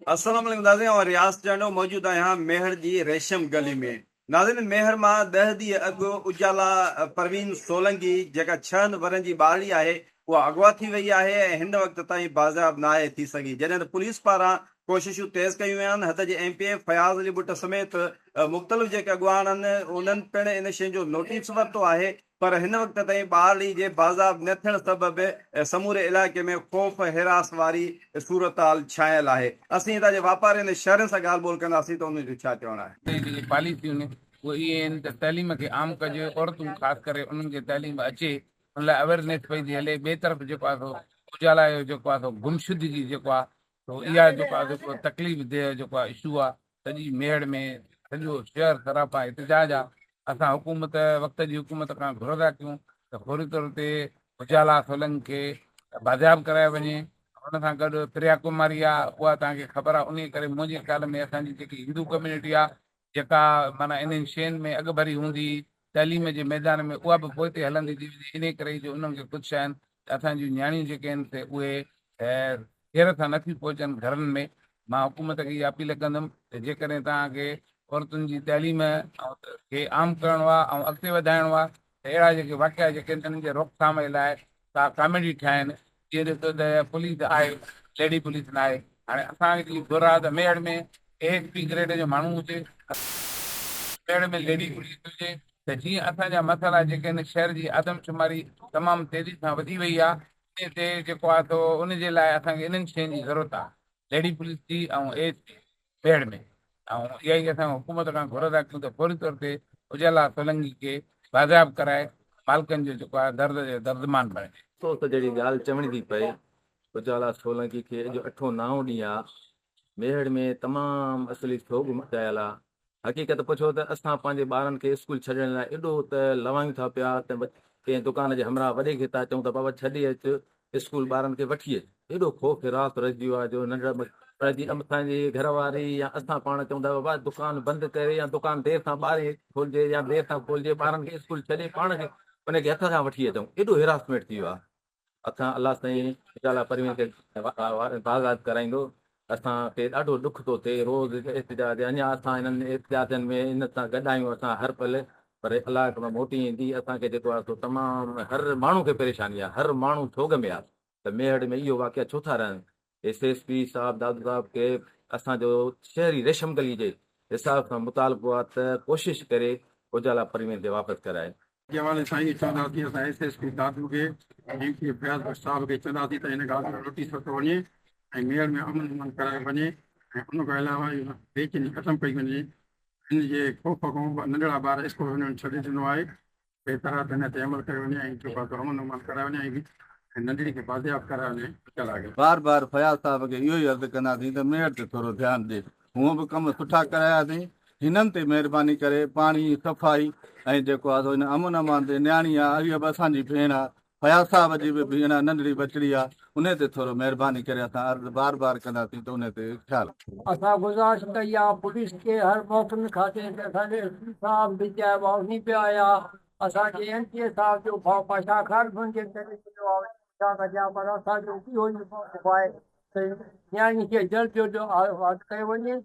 अस्सलाम वालेकुम नाज़रीन और रियाज़ चैनल मौजूद है यहाँ मेहर जी रेशम गली में। नाज़रीन मेहर मां 10 ॾींहं अॻु उजाला परवीन सोलंकी जेका 6 वरनि जी ॿारड़ी आहे उहा अगवा थी वई आहे ऐं हिन वक़्त ताईं बाज़ाब न आहे थी सघी। जॾहिं त पुलिस पारां कोशिशूं तेज़ कयूं वियूं आहिनि। हद जे MPA फयाज़ अली बुट समेत मुख़्तलिफ़ जेके अॻवान आहिनि उन्हनि पिणु इन शइ जो नोटिस वरितो आहे, पर हिन वक़्त ताईं ॿारड़ी जे बाज़ाब न थियण सबबि समूरे इलाइक़े में ख़ौफ़ हिरास वारी सूरत छायल आहे। असीं हितां जे वापारी ऐं शहरनि सां ॻाल्हि ॿोल कंदासीं त उन जो छा चवणु आहे। जेकी पॉलिसियूं आहिनि उहे इहे आहिनि त तइलीम खे आम कजे, औरतूं ख़ासि करे उन्हनि खे तइलीम अचे, उन लाइ अवेयरनेस पई थी हले। ॿिए तरफ़ जेको आहे सो उजाला जो जेको आहे सो गुमशुदगी जेको आहे सो इहा जेको आहे जेको तकलीफ़ देह जेको आहे इशू आहे सॼी मेड़ में सॼो शहर ख़राबु आहे, एतिजाज आहे। असां हुकूमत वक़्त जी हुकूमत खां घुर था कयूं त फौरी तौर ते उजाला सोलंकी खे बाज़ियाब कराए वञे। हुन सां गॾु प्रिया कुमारी आहे, उहा तव्हांखे ख़बर आहे। उन करे मुंहिंजे ख़्याल में असांजी जेकी हिंदू कम्यूनिटी आहे जेका माना इन्हनि शयुनि में अॻभरी हूंदी तइलीम जे मैदान में, उहा बि पोइ ते हलंदी थी वेंदी। इन करे जो उन्हनि खे कुझु आहिनि त असांजूं नियाणियूं जेके आहिनि से उहे देर सां नथियूं पहुचनि घरनि में। मां हुकूमत खे इहा अपील कंदुमि त जेकॾहिं तव्हांखे औरतुनि जी तइलीम खे आम करिणो आहे ऐं अॻिते वधाइणो आहे त अहिड़ा जेके वाक़िया जेके आहिनि उन्हनि जे रोकथाम जे लाइ तव्हां कॉमेडी ठाहिनि। जीअं ॾिसो त पुलिस आहे, लेडी पुलिस न आहे। हाणे असांजी घुर आहे त मेड़ में ASP ग्रेड जो माण्हू हुजे, मेड़ में लेडी पुलिस हुजे, त जीअं असांजा मसइला जेके आहिनि शहर जी आदमशुमारी तमामु तेज़ी सां वधी वई आहे, इन ते जेको आहे सो उनजे लाइ असांखे इन्हनि शयुनि जी ज़रूरत आहे, लेडी पुलिस जी ऐं ASP मेड़ में। ऐं इहा ई असां हुकूमत खां घुर था कयूं त फौरी तौर ते उजाला सोलंकी खे बाज़ियाब कराए मालिकनि जो जेको आहे दर्दमान बणे। तो त जहिड़ी ॻाल्हि चवणी थी पए, उजाला सोलंकी खे अॼु 8 9 ॾींहं आहे मेहड़ में तमामु असली सोग मचायल आहे। हक़ीक़त पुछो त असां पंहिंजे ॿारनि खे स्कूल छॾण लाइ एॾो त लवायूं था पिया त कंहिं दुकान जे हमरा वॾे खे था चऊं त बाबा छॾे अचु स्कूल ॿारनि खे वठी अचु। एॾो ख़ौफ़ रात रहिजी वियो आहे जो नंढड़ा असांजी घरवारी या असां पाण चऊं था बाबा दुकान बंदि करे या दुकान देरि सां ॿारहें खोलिजे या देरि सां खोलिजे, ॿारनि खे स्कूल छॾे पाण खे उनखे हथ खां वठी अचूं। एॾो हिरासमेंट थी वियो आहे। असां अलाह साईं उजाला परवीन खे बाज़ाब कराईंदो। असांखे ॾाढो ॾुख थो थिए रोज़ एहतिजाज, अञा असां हिननि एहतिजाजनि में इन सां गॾु आहियूं असां हर पल, पर अलाह खां मोटी ईंदी असांखे जेको आहे सो तमामु हर माण्हू खे परेशानी आहे, हर माण्हू सोग में आहे। त मेहड़ में इहो वाक़िया छो था रहनि। SSP साहिबु दादू साहिब खे असांजो शहरी रेशम गली जे हिसाब सां मुतालबो आहे त कोशिशि करे उजाला परवीन खे वापसि कराए। के हवाले सां ई चवंदासीं असां SSP दादू खे MP फयाज़ बट साहिब खे चवंदासीं त हिन ॻाल्हि जो नोटिस वरितो वञे ऐं मेयर में अमन करायो वञे ऐं उन खां अलावा बेचैनी ख़तमु कई वञे। हिन जे ख़ौफ़ खां नंढड़ा ॿार स्कूल वञणु छॾे ॾिनो आहे। बेतरा त हिन ते अमल कयो वञे ऐं जेको आहे अमन करायो वञे ऐं नंढड़ी खे बाज़ियाब करायो वञे। बार बार फयाज़ साहब खे इहो ई अर्ज़ु कंदासीं त मेयर ते थोरो ध्यानु ॾे। हूअं बि कम सुठा करायासीं, हिननि ते महिरबानी करे पाणी सफ़ाई ऐं जेको आहे हिन अमन अमान ते नियाणी आहे, इहा बि असांजी भेण आहे। फयाज़ साहब जी बि भेण नंढड़ी बचड़ी आहे, उन ते थोरो महिरबानी करे असां अर्ज़ु बार बार कंदासीं त उन ते ख़्यालु। असां गुज़ारिश कई आहे पुलिस खे हर मौक़े खाते त असांजे SP साहब बि चयो आहे, उन पिया आया। असांखे MPA साहब जो पाशा ख़ान जे करे छॾियो आहे छा कजां, पर असांजो इहो ई आहे त नियाणी खे जल्द जो कयो वञे